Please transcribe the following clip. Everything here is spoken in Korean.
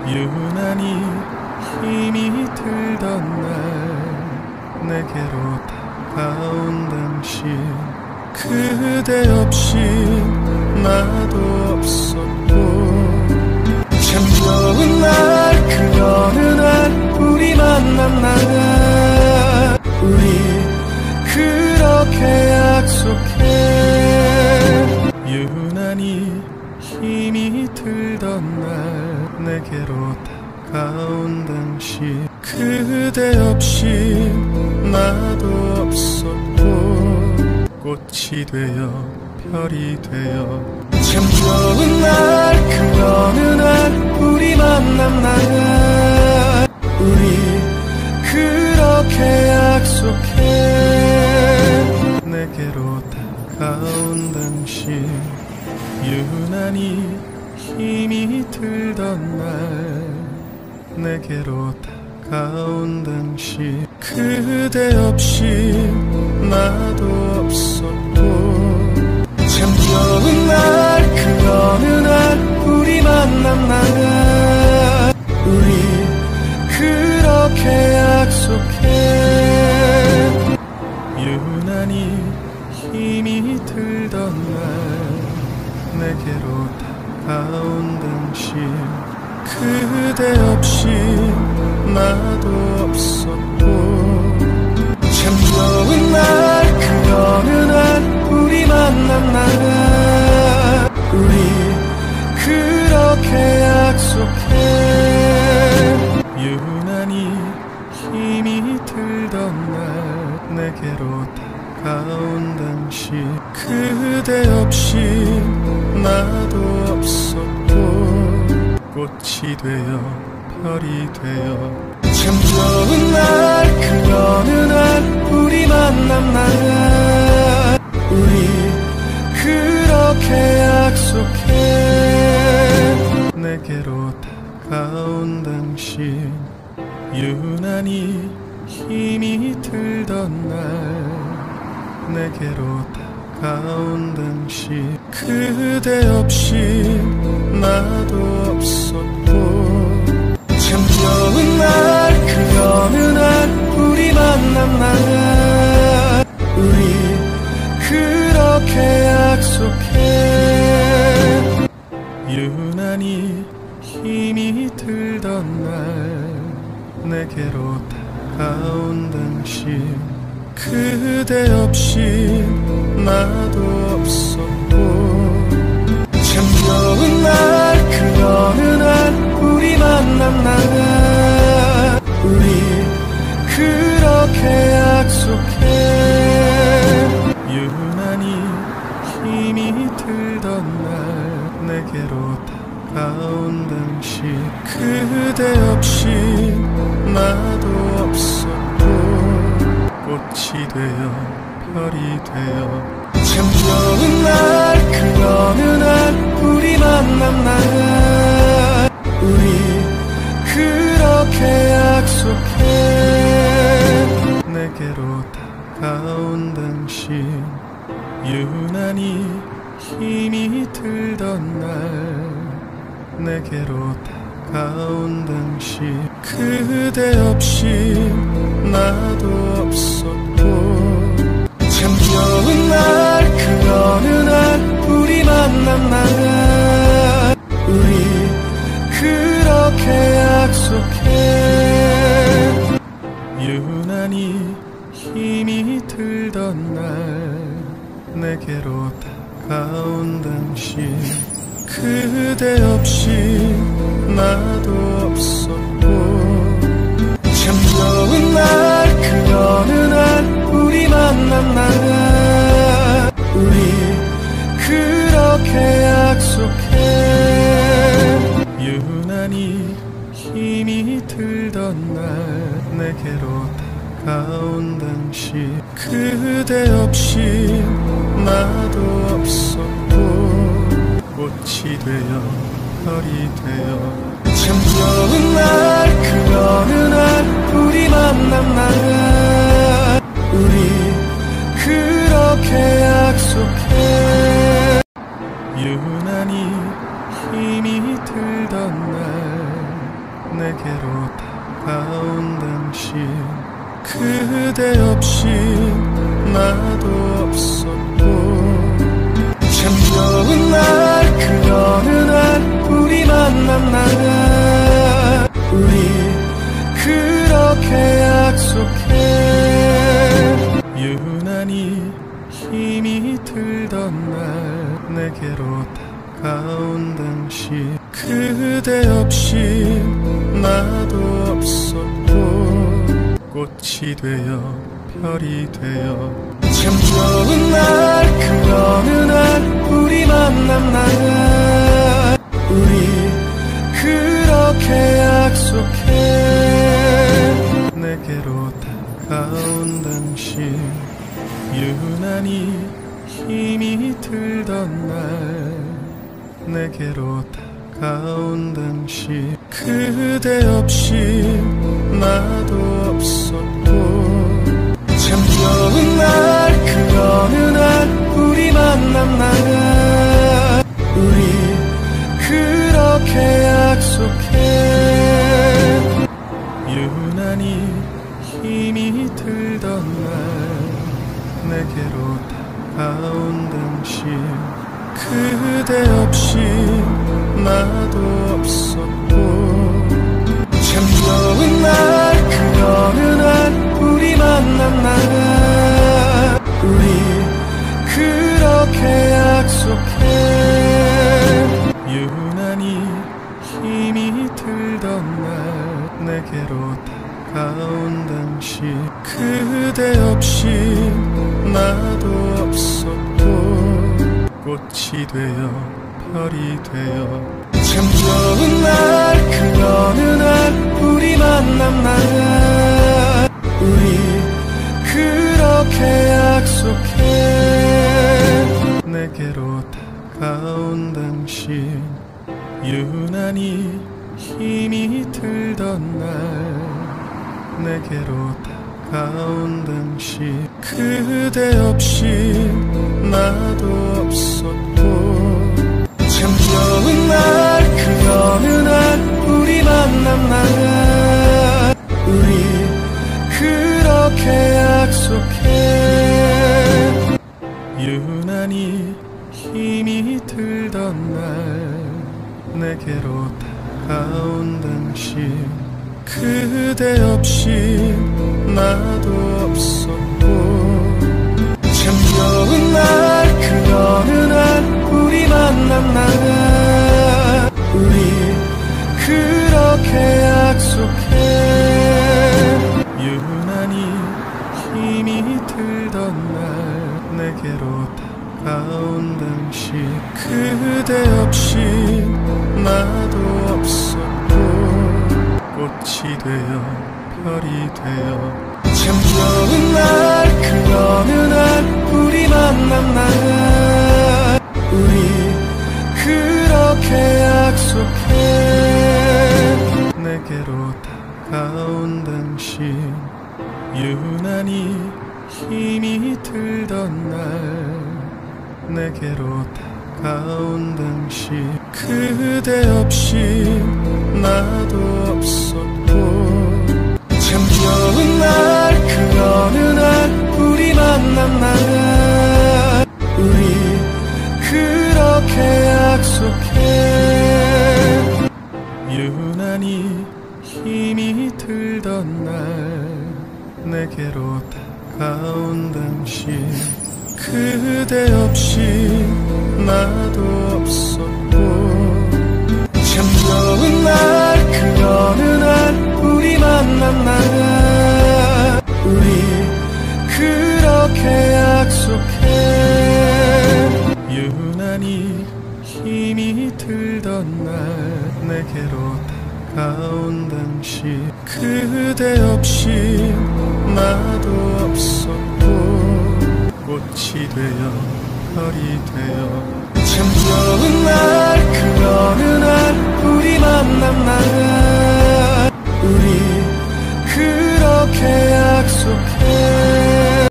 유난히 힘이 들던 날 내게로 다가온 당신 그대 없이 나도 없었고 참 좋은 날 그 어느 날 우리 만난 날 우리 그렇게 약속해 유난히 힘이 들던 날 내게로 다가온 당신 그대 없이 나도 없었고 꽃이 되어 별이 되어 참 좋은 날 그 어느 날 우리 만난 날 우리 그렇게 약속해 내게로 다가온 당신 유난히 힘이 들던 날 내게로 다가온 당신 그대 없이 나도 없었고 참 좋은 날 그 어느 날 우리 만난 날 우리 그렇게 약속해 유난히 힘이 들던 날 내게로 다가온 당신 그대 없이 나도 없었고 참 좋은 날 그 어느 날 우리 만난 날 우리 그렇게 약속해 유난히 힘이 들던 날 내게로 다가온 당신 그대 없이 나도 없었고 꽃이 되어 별이 되어 참 좋은 날 그 어느 날 우리 만난 날 우리 그렇게 약속해 내게로 다가온 당신 유난히 힘이 들던 날 내게로 다가온 당신 그대 없이 나도 없었고 참 좋은 날 그 어느 날 우리 만난 날 우리 그렇게 약속해 유난히 힘이 들던 날 내게로 다가온 당신 그대 없이 나도 없었고 참 좋은 날 그 어느 날 우리 만난 날 우리 그렇게 약속해 유난히 힘이 들던 날 내게로 다가온 당신 그대 없이 나도 없었고 꽃이 되어 별이 되어 참 좋은 날 그 어느 날 우리 만난 날 우리 그렇게 약속해 내게로 다가온 당신 유난히 힘이 들던 날 내게로 다가온 당신 그대 없이 나도 없었고 참 좋은 날 그 어느 날 우리 만난 날 우리 그렇게 약속해 유난히 힘이 들던 날 내게로 다가온 당신 그대 없이 나도 없었고 참 좋은 날 그 어느 날 우리 만난 날 우리 그렇게 약속해 유난히 힘이 들던 날 내게로 다가온 당신 그대 없이 나도 없었고 꽃이 되어 별이 되어 참 좋은 날 그 어느 날 우리 만난 날 우리 그렇게 약속해 유난히 힘이 들던 날 내게로 다가온 당신 그대 없이 나도 없었고 참 좋은 날 그 어느 날 우리 만난 날 우리 그렇게 약속해 유난히 힘이 들던 날 내게로 다가온 당신 그대 없이 나도 없었고 꽃이 되어 별이 되어 참 좋은 날 그 어느 날 우리 만난 날 우리 그렇게 약속해 내게로 다가온 당신 유난히 힘이 들던 날 내게로 다가온 당신 그대 없이 나도 없었고 참 좋은 날 그 어느 날 우리 만난 날 우리 그렇게 약속해 유난히 힘이 들던 날 내게로 다가온 당신 그대 없이 나도 없었고 참 좋은 날 그 어느 날 우리 만난 날 우리 그렇게 약속해 유난히 힘이 들던 날 내게로 다가온 당신 그대 없이 나도 없었고 꽃이 되어 별이 되어 참 좋은 날 그 어느 날 우리 만난 날 우리 그렇게 약속해 내게로 다가온 당신 유난히 힘이 들던 날 내게로 다가온 당신 그대 없이 나도 없었고 참 좋은 날 그 어느 날 우리 만난 날 우리 그렇게 약속해 유난히 힘이 들던 날 내게로 다가온 당신 그대 없이 나도 없었고 참 좋은 날 그 어느 날 우리 만난 날 우리 그렇게 약속해 유난히 힘이 들던 날 내게로 다가온 당신 그대 없이 나도 없었고 꽃이 되어 별이 되어 참 좋은 날 그 어느 날 우리 만난 날 우리 그렇게 약속해 내게로 다가온 당신 유난히 힘이 들던 날 내게로 다가온 당신 그대 없이 나도 없었고 참 좋은 날 그 어느 날 우리 만난 날 우리 그렇게 약속해 유난히 힘이 들던 날 내게로 다가온 당신 그대 없이 나도 없었고 참 좋은 날 그 어느 날 우리 만난 날 우리 그렇게 약속해 유난히 힘이 들던 날 내게로 다가온 당신 그대 없이 나도 없었고 꽃이 되어 별이 되어 참 좋은 날 그 어느 날 우리 만난 날 우리 그렇게